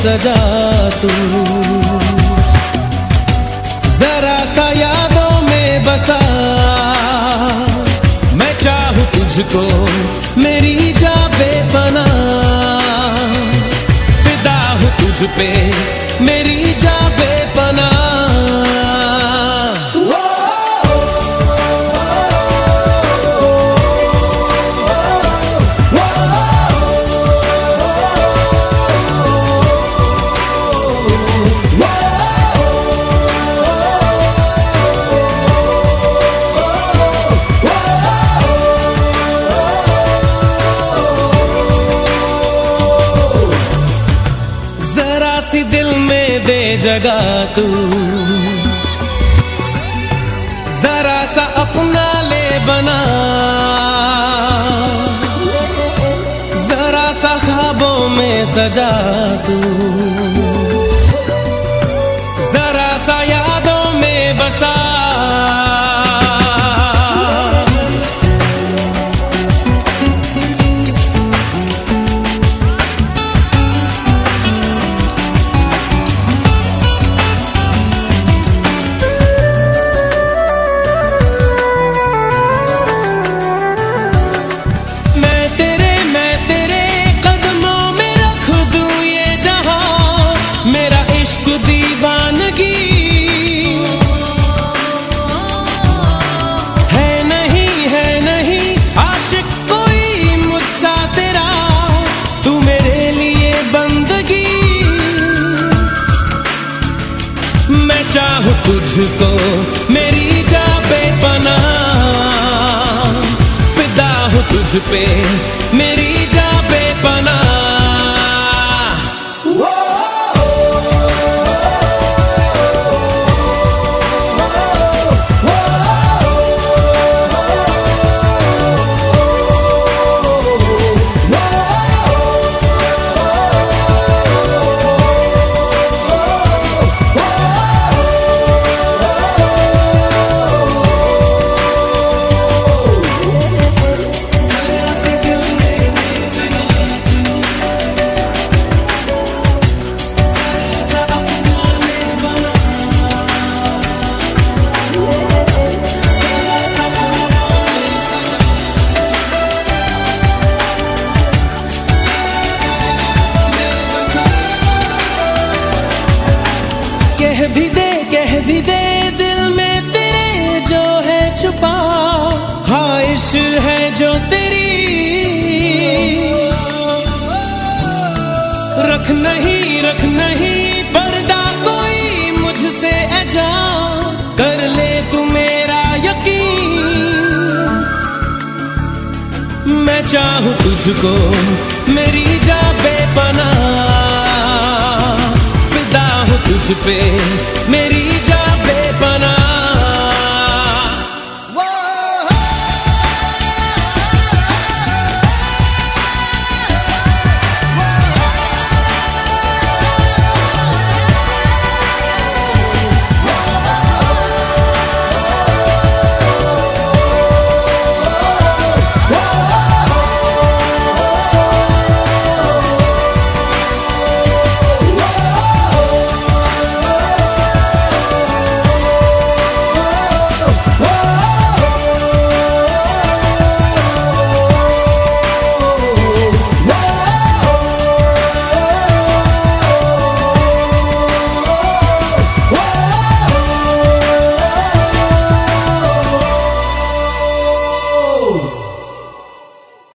सजा तू, जरा सा यादों में बसा। मैं चाहूं तुझको मेरी जा बेपनाह, फिदा हूं तुझ पे मेरी जा बेपनाह। सी दिल में दे जगह तू, जरा सा अपना ले बना, जरा सा ख्वाबों में सजा तू, जरा सा यादों में बसा। मैं चाहूं तुझको मेरी जा बेपनाह, फिदा हूं तुझ पे मेरी जा बेपनाह। कह भी दे दिल में तेरे जो है छुपा, ख्वाहिश है जो तेरी, रख नहीं पर्दा कोई मुझसे ऐजा, कर ले तू मेरा यकीन। मैं चाहूं तुझको मेरी जा बेपनाह, फिदा हूं तुझ पे मेरी जा